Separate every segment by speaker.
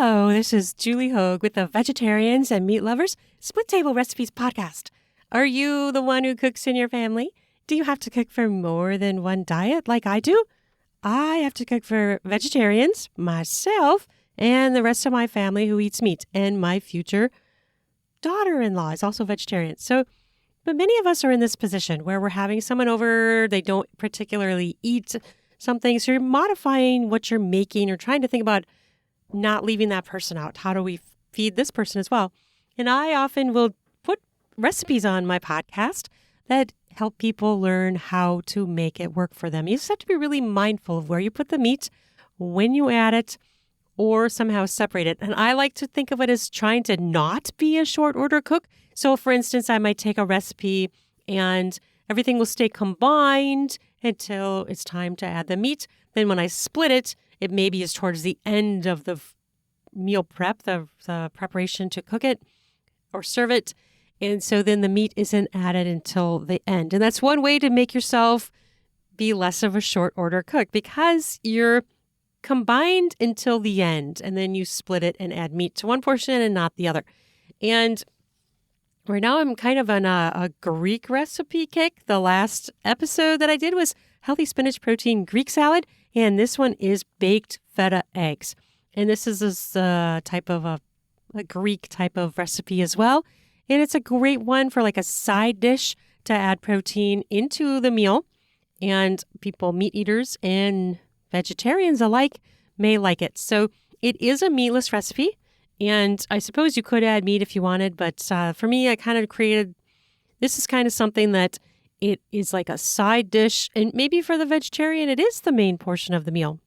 Speaker 1: Hello, this is Julie Hogue with the Vegetarians and Meat Lovers Split Table Recipes podcast. Are you the one who cooks in your family? Do you have to cook for more than one diet like I do? I have to cook for vegetarians, myself, and the rest of my family who eats meat. And my future daughter-in-law is also vegetarian. But many of us are in this position where we're having someone over, they don't particularly eat something. So you're modifying what you're making or trying to think about not leaving that person out. How do we feed this person as well? And I often will put recipes on my podcast that help people learn how to make it work for them. You just have to be really mindful of where you put the meat, when you add it, or somehow separate it. And I like to think of it as trying to not be a short order cook. So for instance, I might take a recipe and everything will stay combined until it's time to add the meat. Then when I split it, it maybe is towards the end of the meal prep, the preparation to cook it or serve it. And so then the meat isn't added until the end. And that's one way to make yourself be less of a short order cook because you're combined until the end and then you split it and add meat to one portion and not the other. And right now I'm kind of on a Greek recipe kick. The last episode that I did was healthy spinach protein Greek salad. And this one is baked feta eggs. And this is a type of a Greek type of recipe as well. And it's a great one for like a side dish to add protein into the meal. And people, meat eaters and vegetarians alike, may like it. So it is a meatless recipe. And I suppose you could add meat if you wanted. But for me, I kind of created, this is kind of something that it is like a side dish. And maybe for the vegetarian, it is the main portion of the meal.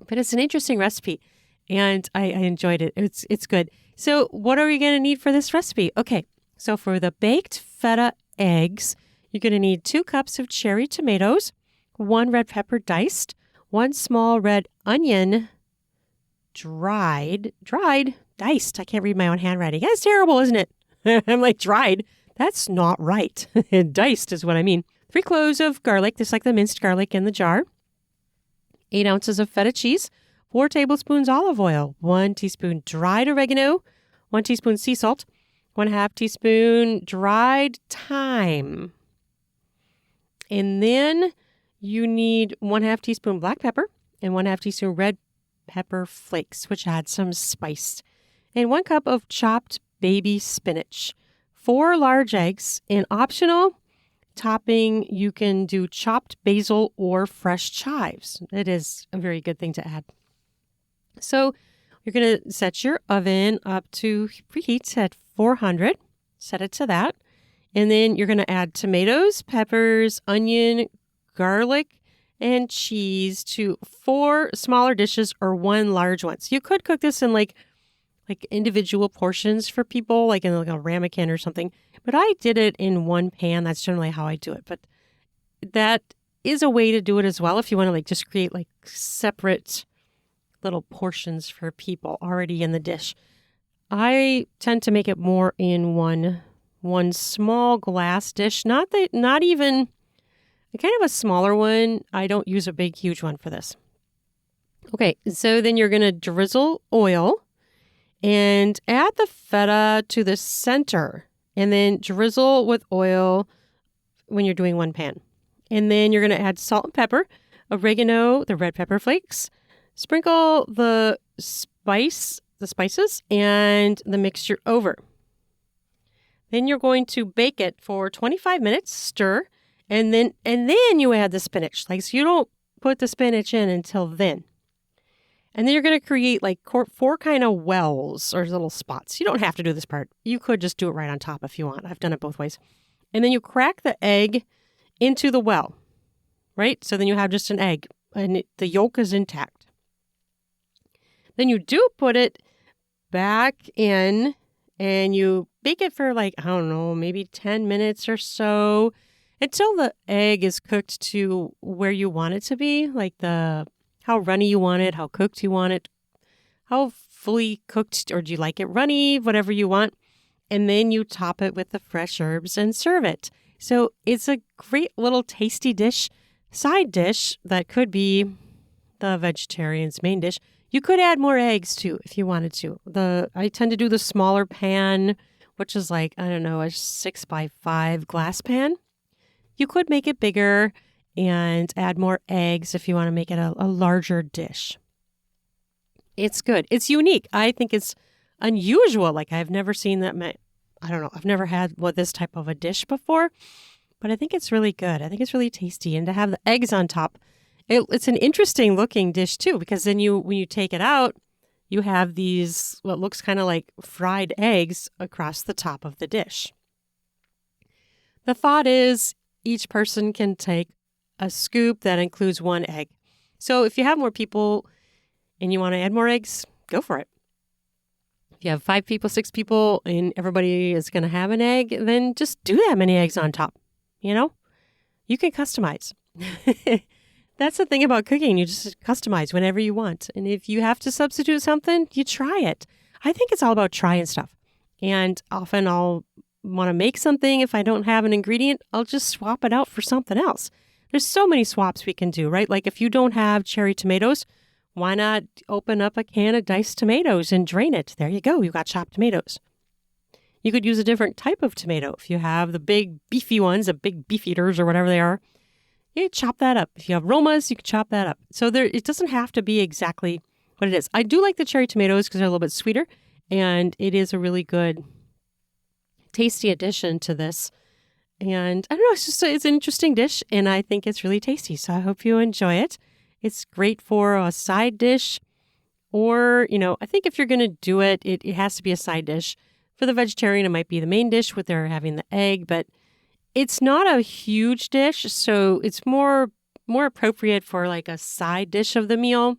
Speaker 1: But it's an interesting recipe. And I enjoyed it. It's good. So what are we going to need for this recipe? Okay, so for the baked feta eggs, you're going to need 2 cups of cherry tomatoes, 1 red pepper diced, 1 small red onion diced. I can't read my own handwriting. That's terrible, isn't it? I'm like, dried. That's not right. Diced is what I mean. 3 cloves of garlic, just like the minced garlic in the jar. 8 ounces of feta cheese. 4 tablespoons olive oil, 1 teaspoon dried oregano, 1 teaspoon sea salt, 1/2 teaspoon dried thyme. And then you need 1/2 teaspoon black pepper and 1/2 teaspoon red pepper flakes, which add some spice. And 1 cup of chopped baby spinach. 4 large eggs. And optional topping, you can do chopped basil or fresh chives. It is a very good thing to add. So you're going to set your oven up to preheat at 400. Set it to that. And then you're going to add tomatoes, peppers, onion, garlic, and cheese to 4 smaller dishes or 1 large one. So you could cook this in like individual portions for people, like in like a ramekin or something. But I did it in one pan. That's generally how I do it. But that is a way to do it as well if you want to like just create like separate little portions for people already in the dish. I tend to make it more in one small glass dish, not even kind of a smaller one. I don't use a big, huge one for this. Okay, so then you're going to drizzle oil and add the feta to the center and then drizzle with oil when you're doing one pan. And then you're going to add salt and pepper, oregano, the red pepper flakes, sprinkle the spices and the mixture over. Then you're going to bake it for 25 minutes, stir, and then you add the spinach. Like, so you don't put the spinach in until then. And then you're going to create like 4 kind of wells or little spots. You don't have to do this part. You could just do it right on top if you want. I've done it both ways. And then you crack the egg into the well, right? So then you have just an egg and the yolk is intact. Then you do put it back in and you bake it for like, I don't know, maybe 10 minutes or so until the egg is cooked to where you want it to be, like how runny you want it, how cooked you want it, how fully cooked, or do you like it runny, whatever you want. And then you top it with the fresh herbs and serve it. So it's a great little tasty dish, side dish that could be the vegetarian's main dish. You could add more eggs too if you wanted to. I tend to do the smaller pan, which is like, I don't know, a 6x5 glass pan. You could make it bigger and add more eggs if you want to make it a larger dish. It's good. It's unique. I think it's unusual. Like I've never seen that. I don't know. I've never had this type of a dish before, but I think it's really good. I think it's really tasty. And to have the eggs on top, it's an interesting looking dish too, because then when you take it out, you have these, what looks kind of like fried eggs across the top of the dish. The thought is each person can take a scoop that includes one egg. So if you have more people and you want to add more eggs, go for it. If you have 5 people, 6 people, and everybody is going to have an egg, then just do that many eggs on top. You can customize. That's the thing about cooking. You just customize whenever you want. And if you have to substitute something, you try it. I think it's all about trying stuff. And often I'll want to make something. If I don't have an ingredient, I'll just swap it out for something else. There's so many swaps we can do, right? Like if you don't have cherry tomatoes, why not open up a can of diced tomatoes and drain it? There you go. You got chopped tomatoes. You could use a different type of tomato. If you have the big beefy ones, the big beef eaters or whatever they are, you chop that up. If you have Romas, you can chop that up. So it doesn't have to be exactly what it is. I do like the cherry tomatoes because they're a little bit sweeter, and it is a really good, tasty addition to this. And I don't know, it's an interesting dish, and I think it's really tasty. So I hope you enjoy it. It's great for a side dish, or, I think if you're going to do it, it has to be a side dish. For the vegetarian, it might be the main dish with their having the egg, but it's not a huge dish, so it's more appropriate for like a side dish of the meal.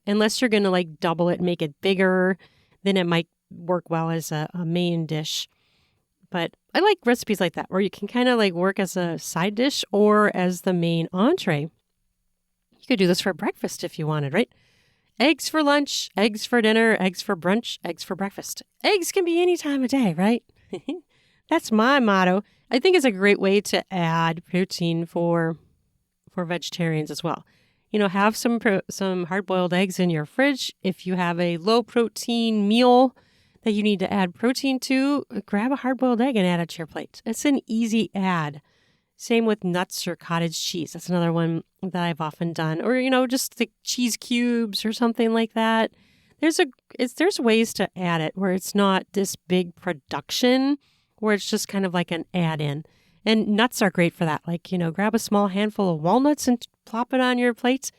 Speaker 1: Unless you're going to like double it, make it bigger, then it might work well as a main dish. But I like recipes like that, where you can kind of like work as a side dish or as the main entree. You could do this for breakfast if you wanted, right? Eggs for lunch, eggs for dinner, eggs for brunch, eggs for breakfast. Eggs can be any time of day, right? That's my motto. I think it's a great way to add protein for vegetarians as well. Have some hard-boiled eggs in your fridge. If you have a low-protein meal that you need to add protein to, grab a hard-boiled egg and add it to your plate. It's an easy add. Same with nuts or cottage cheese. That's another one that I've often done. Or, just the cheese cubes or something like that. There's ways to add it where it's not this big production, where it's just kind of like an add-in. And nuts are great for that. Like, grab a small handful of walnuts and plop it on your plate.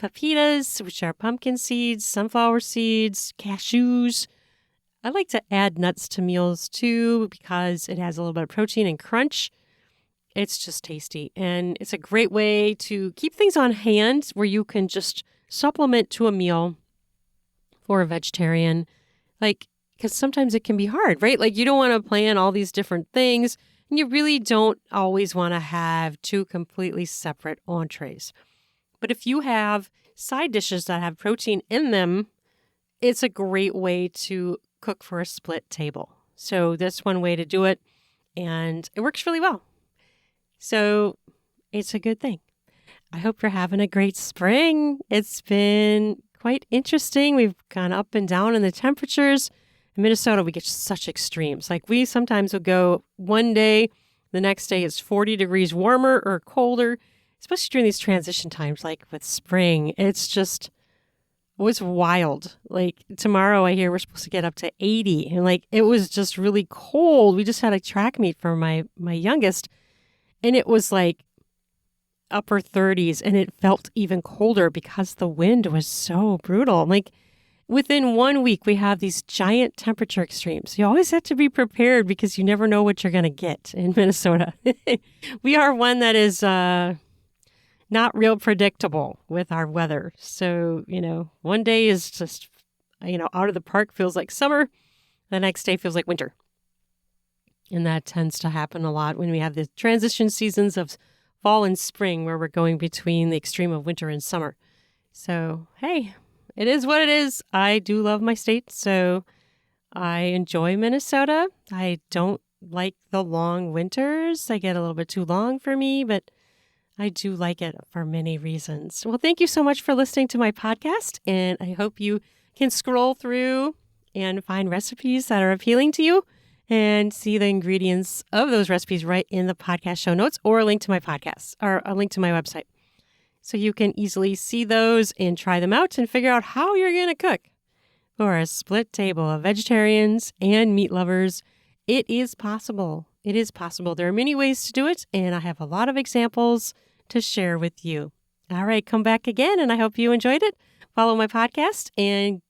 Speaker 1: Pepitas, which are pumpkin seeds, sunflower seeds, cashews. I like to add nuts to meals too because it has a little bit of protein and crunch. It's just tasty. And it's a great way to keep things on hand where you can just supplement to a meal for a vegetarian. Because sometimes it can be hard, right? Like you don't want to plan all these different things, and you really don't always want to have 2 completely separate entrees. But if you have side dishes that have protein in them, it's a great way to cook for a split table. So that's one way to do it, and it works really well. So it's a good thing. I hope you're having a great spring. It's been quite interesting. We've gone up and down in the temperatures. In Minnesota, we get such extremes. Like we sometimes will go one day, the next day it's 40 degrees warmer or colder, especially during these transition times, like with spring. It was wild. Like tomorrow I hear we're supposed to get up to 80, and it was just really cold. We just had a track meet for my youngest, and it was like upper 30s, and it felt even colder because the wind was so brutal. Within 1 week, we have these giant temperature extremes. You always have to be prepared because you never know what you're going to get in Minnesota. We are one that is not real predictable with our weather. So, one day is just, out of the park, feels like summer. The next day feels like winter. And that tends to happen a lot when we have the transition seasons of fall and spring, where we're going between the extreme of winter and summer. So, hey, it is what it is. I do love my state, so I enjoy Minnesota. I don't like the long winters. They get a little bit too long for me, but I do like it for many reasons. Well, thank you so much for listening to my podcast, and I hope you can scroll through and find recipes that are appealing to you and see the ingredients of those recipes right in the podcast show notes or a link to my podcast or a link to my website. So you can easily see those and try them out and figure out how you're going to cook for a split table of vegetarians and meat lovers. It is possible. It is possible. There are many ways to do it, and I have a lot of examples to share with you. All right, come back again, and I hope you enjoyed it. Follow my podcast, and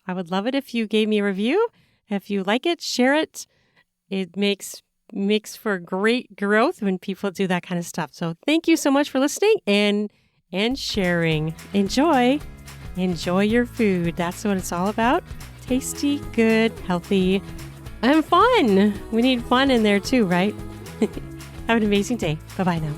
Speaker 1: I would love it if you gave me a review. If you like it, share it. It makes for great growth when people do that kind of stuff. So thank you so much for listening and sharing. Enjoy your food. That's what it's all about. Tasty, good, healthy, and fun. We need fun in there too, right? Have an amazing day. Bye-bye now.